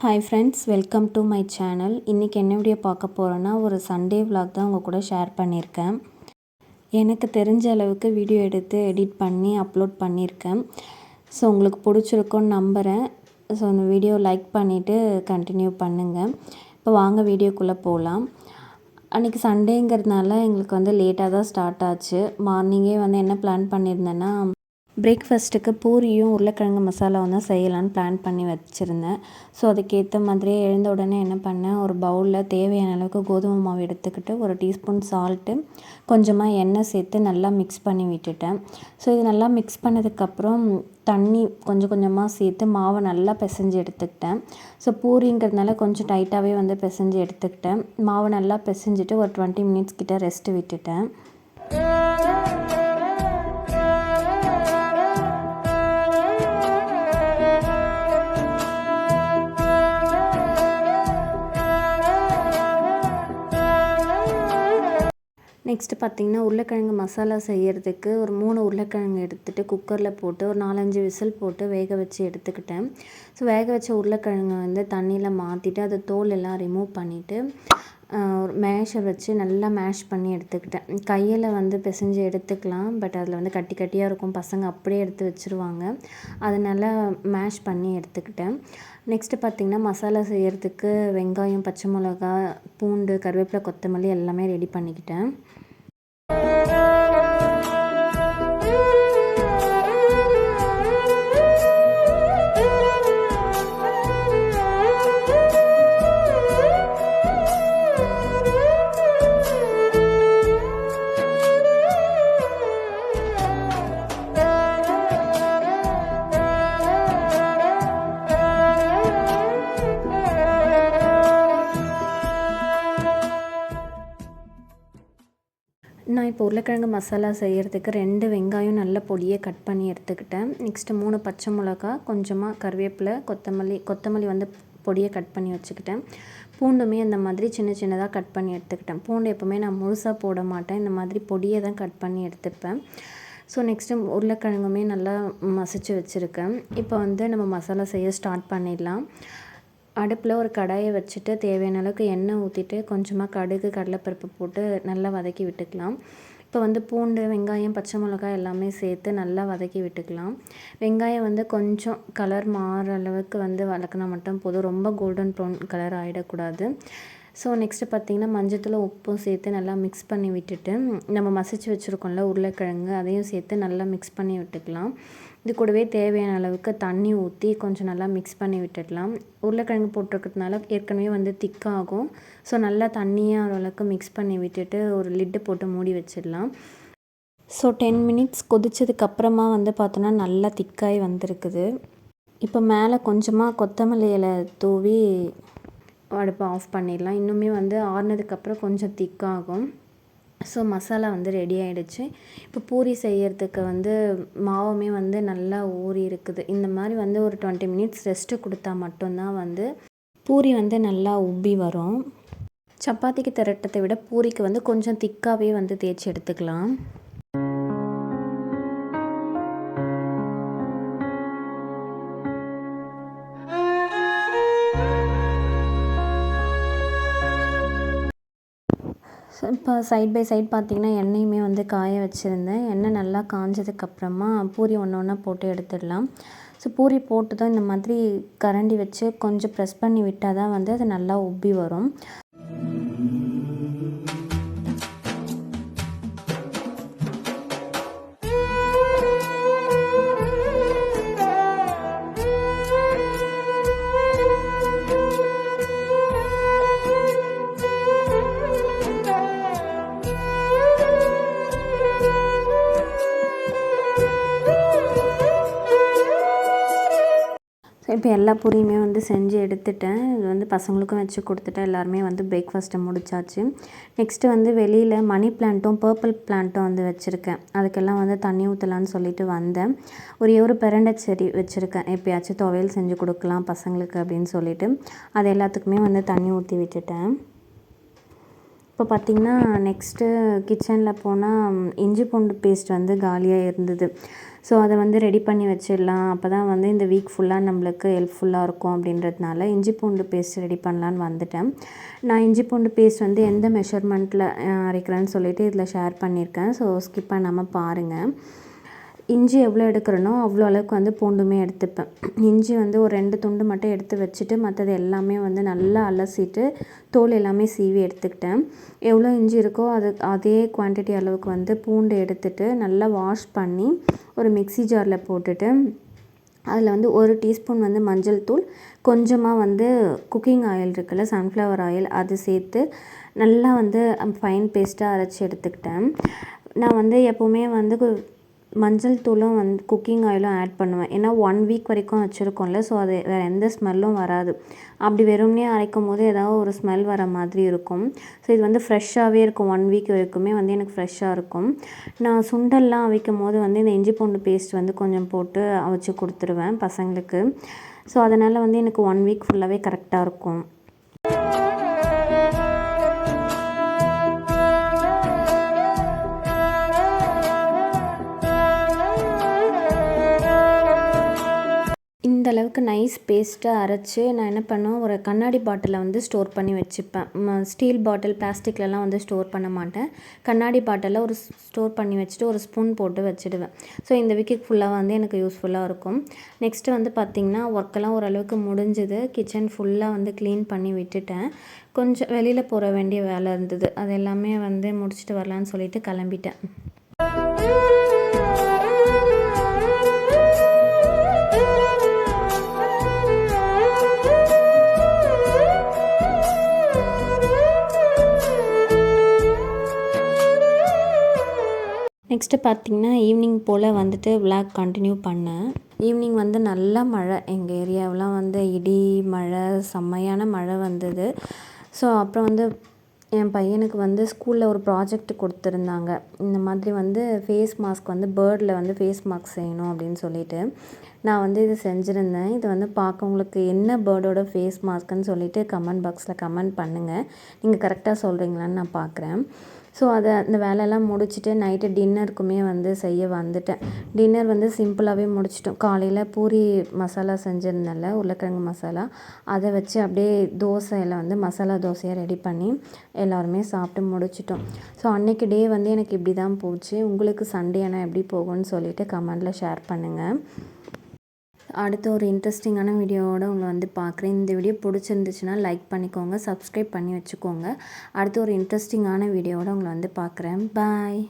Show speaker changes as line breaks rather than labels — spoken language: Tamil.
Hi friends, welcome to my channel. இன்றைக்கி என்ன வீடியோ பார்க்க போகிறோன்னா, ஒரு சண்டே விலாக் தான் உங்கள் கூட ஷேர் பண்ணியிருக்கேன். எனக்கு தெரிஞ்ச அளவுக்கு வீடியோ எடுத்து எடிட் பண்ணி அப்லோட் பண்ணியிருக்கேன். ஸோ உங்களுக்கு பிடிச்சிருக்குன்னு நம்புகிறேன். ஸோ அந்த வீடியோ லைக் பண்ணிவிட்டு கண்டினியூ பண்ணுங்கள். இப்போ வாங்க வீடியோக்குள்ளே போகலாம். அன்றைக்கி சண்டேங்கிறதுனால எங்களுக்கு வந்து லேட்டாக தான் ஸ்டார்ட் ஆச்சு. மார்னிங்கே வந்து என்ன பிளான் பண்ணியிருந்தேன்னா, பிரேக்ஃபாஸ்ட்டுக்கு பூரியும் உருளைக்கிழங்கு மசாலாவும் தான் செய்யலான்னு பிளான் பண்ணி வச்சுருந்தேன். ஸோ அதுக்கேற்ற மாதிரியே எழுந்த உடனே என்ன பண்ணேன், ஒரு பவுலில் தேவையான அளவுக்கு கோதுமை மாவு எடுத்துக்கிட்டு 1 டீஸ்பூன் சால்ட்டு, கொஞ்சமாக எண்ணெய் சேர்த்து நல்லா மிக்ஸ் பண்ணி விட்டுட்டேன். ஸோ இது நல்லா மிக்ஸ் பண்ணதுக்கப்புறம் தண்ணி கொஞ்சம் கொஞ்சமாக சேர்த்து மாவை நல்லா பிசைஞ்சு எடுத்துக்கிட்டேன். ஸோ பூரிங்கிறதுனால கொஞ்சம் டைட்டாகவே வந்து பிசைஞ்சு எடுத்துக்கிட்டேன். மாவை நல்லா பிசைஞ்சிட்டு ஒரு 20 மினிட்ஸ் கிட்ட ரெஸ்ட் விட்டுட்டேன். நெக்ஸ்ட்டு பார்த்திங்கன்னா, உருளைக்கிழங்கு மசாலா செய்கிறதுக்கு ஒரு 3 உருளைக்கிழங்கு எடுத்துகிட்டு குக்கரில் போட்டு ஒரு 4-5 விசில் போட்டு வேக வச்சு எடுத்துக்கிட்டேன். ஸோ வேக வச்ச உருளைக்கிழங்கை வந்து தண்ணியில் மாற்றிட்டு அது தோல் எல்லாம் ரிமூவ் பண்ணிவிட்டு மேஷர் வச்சு நல்லா மேஷ் பண்ணி எடுத்துக்கிட்டேன். கையில் வந்து பிசைஞ்சு எடுத்துக்கலாம், பட் அதில் வந்து கட்டி கட்டியாக இருக்கும், பசங்க அப்படியே எடுத்து வச்சுருவாங்க. அதனால் மேஷ் பண்ணி எடுத்துக்கிட்டேன். நெக்ஸ்ட்டு பார்த்திங்கன்னா, மசாலா செய்கிறதுக்கு வெங்காயம், பச்சை மிளகா, பூண்டு, கருவேப்பிலை, கொத்தமல்லி எல்லாமே ரெடி பண்ணிக்கிட்டேன். நான் இப்போ உருளைக்கிழங்கு மசாலா செய்கிறதுக்கு 2 வெங்காயம் நல்ல பொடியை கட் பண்ணி எடுத்துக்கிட்டேன். நெக்ஸ்ட்டு 3 பச்சை மிளகா, கொஞ்சமாக கருவேப்பிலை, கொத்தமல்லி வந்து பொடியை கட் பண்ணி வச்சுக்கிட்டேன். பூண்டுமே அந்த மாதிரி சின்ன சின்னதாக கட் பண்ணி எடுத்துக்கிட்டேன். பூண்டு எப்போவுமே நான் முழுசாக போட மாட்டேன், இந்த மாதிரி பொடியை தான் கட் பண்ணி எடுத்துப்பேன். ஸோ நெக்ஸ்ட்டு உருளைக்கிழங்குமே நல்லா மசிச்சு வச்சுருக்கேன். இப்போ வந்து நம்ம மசாலா செய்ய ஸ்டார்ட் பண்ணிடலாம். அடுப்பில் ஒரு கடாயை வச்சுட்டு தேவையான அளவுக்கு எண்ணெய் ஊற்றிட்டு கொஞ்சமாக கடுகு, கடலைப்பருப்பு போட்டு நல்லா வதக்கி விட்டுக்கலாம். இப்போ வந்து பூண்டு, வெங்காயம், பச்சை மிளகாய் எல்லாமே சேர்த்து நல்லா வதக்கி விட்டுக்கலாம். வெங்காயம் வந்து கொஞ்சம் கலர் மாறுற அளவுக்கு வந்து வதக்கினா மட்டும் போதும், ரொம்ப கோல்டன் ப்ரௌன் கலர் ஆகிடக்கூடாது. ஸோ நெக்ஸ்ட்டு பார்த்திங்கன்னா, மஞ்சத்தூள் உப்பும் சேர்த்து நல்லா மிக்ஸ் பண்ணி விட்டுட்டு நம்ம மசிச்சு வச்சுருக்கோம்ல உருளைக்கிழங்கு, அதையும் சேர்த்து நல்லா மிக்ஸ் பண்ணி விட்டுக்கலாம். இது கூடவே தேவையான அளவுக்கு தண்ணி ஊற்றி கொஞ்சம் நல்லா மிக்ஸ் பண்ணி விட்டுடலாம். உருளைக்கிழங்கு போட்டிருக்கிறதுனால ஏற்கனவே வந்து திக்காகும். ஸோ நல்லா தண்ணியாக அளவுக்கு மிக்ஸ் பண்ணி விட்டுட்டு ஒரு லிட்டு போட்டு மூடி வச்சிடலாம். ஸோ 10 மினிட்ஸ் கொதிச்சதுக்கப்புறமா வந்து பார்த்தோன்னா நல்லா திக்காகி வந்திருக்குது. இப்போ மேலே கொஞ்சமாக கொத்தமல்லி இலை தூவி அடுப்பை ஆஃப் பண்ணிடலாம். இன்னுமே வந்து ஆறுனதுக்கப்புறம் கொஞ்சம் திக்காகும். ஸோ மசாலா வந்து ரெடி ஆகிடுச்சு. இப்போ பூரி செய்கிறதுக்கு வந்து மாவுமே வந்து நல்லா ஊறி இருக்குது. இந்த மாதிரி வந்து ஒரு 20 மினிட்ஸ் ரெஸ்ட்டு கொடுத்தா மட்டும்தான் வந்து பூரி வந்து நல்லா உப்பி வரும். சப்பாத்திக்கு திரட்டத்தை விட பூரிக்கு வந்து கொஞ்சம் திக்காகவே வந்து தேய்ச்சி எடுத்துக்கலாம். இப்போ சைட் பை சைட் பார்த்திங்கன்னா, எண்ணெயுமே வந்து காய வச்சுருந்தேன். எண்ணெய் நல்லா காஞ்சதுக்கப்புறமா பூரி ஒன்று ஒன்றா போட்டு எடுத்துடலாம். ஸோ பூரி போட்டதும் இந்த மாதிரி கரண்டி வச்சு கொஞ்சம் ப்ரெஸ் பண்ணி விட்டால் தான் வந்து அது நல்லா உப்பி வரும். இப்போ எல்லா பூரியுமே வந்து செஞ்சு எடுத்துட்டேன். இது வந்து பசங்களுக்கும் வச்சு கொடுத்துட்டேன். எல்லாருமே வந்து பிரேக்ஃபாஸ்ட்டை முடிச்சாச்சு. நெக்ஸ்ட்டு வந்து வெளியில் மணி பிளான்ட்டும் பர்பிள் பிளான்ட்டும் வந்து வச்சுருக்கேன். அதுக்கெல்லாம் வந்து தண்ணி ஊற்றலான்னு சொல்லிட்டு வந்தேன். ஒரு பெரண்டை செடி வச்சுருக்கேன். எப்போயாச்சும் துவையல் செஞ்சு கொடுக்கலாம் பசங்களுக்கு அப்படின்னு சொல்லிட்டு அது எல்லாத்துக்குமே வந்து தண்ணி ஊற்றி விட்டுட்டேன். இப்போ பார்த்திங்கன்னா நெக்ஸ்ட்டு கிச்சனில் போனால் இஞ்சி பூண்டு பேஸ்ட் வந்து காலியாக இருந்தது. ஸோ அதை வந்து ரெடி பண்ணி வச்சிடலாம், அப்போ தான் வந்து இந்த வீக் ஃபுல்லாக நம்மளுக்கு ஹெல்ப்ஃபுல்லாக இருக்கும் அப்படின்றதுனால இஞ்சி பூண்டு பேஸ்ட் ரெடி பண்ணலான்னு வந்துட்டேன். நான் இஞ்சி பூண்டு பேஸ்ட் வந்து எந்த மெஷர்மெண்ட்டில் அரைக்கிறேன்னு சொல்லிவிட்டு இதில் ஷேர் பண்ணியிருக்கேன். ஸோ ஸ்கிப் பண்ணாமல் பாருங்கள். இஞ்சி எவ்வளோ எடுக்கிறேனோ அவ்வளோ அளவுக்கு வந்து பூண்டுமே எடுத்துப்பேன். இஞ்சி வந்து ஒரு 2 துண்டு மட்டும் எடுத்து வச்சுட்டு மற்றது எல்லாமே வந்து நல்லா அலசிட்டு தோல் எல்லாமே சீவி எடுத்துக்கிட்டேன். எவ்வளோ இஞ்சி இருக்கோ அதே குவான்டிட்டி அளவுக்கு வந்து பூண்டு எடுத்துட்டு நல்லா வாஷ் பண்ணி ஒரு மிக்ஸி ஜாரில் போட்டுட்டு அதில் வந்து 1 டீஸ்பூன் வந்து மஞ்சள் தூள், கொஞ்சமாக வந்து குக்கிங் ஆயில் இருக்குல்ல, சன்ஃப்ளவர் ஆயில், அது சேர்த்து நல்லா வந்து ஃபைன் பேஸ்ட்டாக அரைச்சி எடுத்துக்கிட்டேன். நான் வந்து எப்போவுமே வந்து மஞ்சள் தூளும் வந்து குக்கிங் ஆயிலும் ஆட் பண்ணுவேன். ஏன்னா 1 வீக் வரைக்கும் வச்சுருக்கோம்ல, ஸோ அது வேறு எந்த ஸ்மெல்லும் வராது. அப்படி வெறுமனே அரைக்கும் போது ஏதாவது ஒரு ஸ்மெல் வர மாதிரி இருக்கும். ஸோ இது வந்து ஃப்ரெஷ்ஷாகவே இருக்கும். 1 வீக் வரைக்குமே வந்து எனக்கு ஃப்ரெஷ்ஷாக இருக்கும். நான் சுண்டல்லாம் அவிக்கும் போது வந்து இந்த இஞ்சி பூண்டு பேஸ்ட் வந்து கொஞ்சம் போட்டு அவிச்சு கொடுத்துருவேன் பசங்களுக்கு. ஸோ அதனால் வந்து எனக்கு 1 வீக் ஃபுல்லாகவே கரெக்டாக இருக்கும். இந்த அளவுக்கு நைஸ் பேஸ்ட்டாக அரைச்சி நான் என்ன பண்ணுவேன், ஒரு கண்ணாடி பாட்டிலில் வந்து ஸ்டோர் பண்ணி வச்சுப்பேன். ஸ்டீல் பாட்டில், பிளாஸ்டிக்லலாம் வந்து ஸ்டோர் பண்ண மாட்டேன். கண்ணாடி பாட்டிலில் ஒரு ஸ்டோர் பண்ணி வச்சுட்டு ஒரு ஸ்பூன் போட்டு வச்சுடுவேன். ஸோ இந்த வீக்குக்கு ஃபுல்லாக வந்து எனக்கு யூஸ்ஃபுல்லாக இருக்கும். நெக்ஸ்ட்டு வந்து பார்த்திங்கன்னா ஒர்க்கெல்லாம் ஓரளவுக்கு முடிஞ்சுது. கிச்சன் ஃபுல்லாக வந்து க்ளீன் பண்ணி விட்டுட்டேன். கொஞ்சம் வெளியில் போக வேண்டிய வேலை இருந்தது, அது எல்லாமே வந்து முடிச்சுட்டு வரலான்னு சொல்லிட்டு கிளம்பிட்டேன். நெக்ஸ்ட்டு பார்த்திங்கன்னா ஈவினிங் போல் வந்துட்டு விளாக் கண்டினியூ பண்ணேன். ஈவினிங் வந்து நல்ல மழை, எங்கள் ஏரியாவெலாம் வந்து இடி மழை, செம்மையான மழை வந்தது. ஸோ அப்புறம் வந்து என் பையனுக்கு வந்து ஸ்கூலில் ஒரு ப்ராஜெக்ட் கொடுத்துருந்தாங்க. இந்த மாதிரி வந்து ஃபேஸ் மாஸ்க் வந்து பேர்டில் வந்து ஃபேஸ் மாஸ்க் செய்யணும் அப்படின்னு சொல்லிட்டு நான் வந்து இது செஞ்சுருந்தேன். இது வந்து பார்க்க உங்களுக்கு என்ன பேர்டோட ஃபேஸ் மாஸ்க்குன்னு சொல்லிட்டு கமெண்ட் பாக்ஸில் கமெண்ட் பண்ணுங்கள். நீங்கள் கரெக்டாக சொல்கிறீங்களான்னு நான் பார்க்குறேன். ஸோ அந்த வேலையெல்லாம் முடிச்சுட்டு நைட்டு டின்னருக்குமே வந்து செய்ய வந்துட்டேன். டின்னர் வந்து சிம்பிளாகவே முடிச்சிட்டோம். காலையில் பூரி மசாலா செஞ்சுருந்தேன்ல, உருளைக்கிழங்கு மசாலா, அதை வச்சு அப்படியே தோசையில் வந்து மசாலா தோசையாக ரெடி பண்ணி எல்லோருமே சாப்பிட்டு முடிச்சிட்டோம். ஸோ அன்றைக்கி டே வந்து எனக்கு இப்படி தான் போச்சு. உங்களுக்கு சண்டே ஆனால் எப்படி போகும்னு சொல்லிவிட்டு கமெண்டில் ஷேர் பண்ணுங்கள். அடுத்த ஒரு இன்ட்ரெஸ்டிங்கான வீடியோவோடு உங்களை வந்து பார்க்குறேன். இந்த வீடியோ பிடிச்சிருந்துச்சுன்னா லைக் பண்ணிக்கோங்க, சப்ஸ்கிரைப் பண்ணி வச்சுக்கோங்க. அடுத்த ஒரு இன்ட்ரெஸ்டிங்கான வீடியோவோடு உங்களை வந்து பார்க்குறேன். பாய்.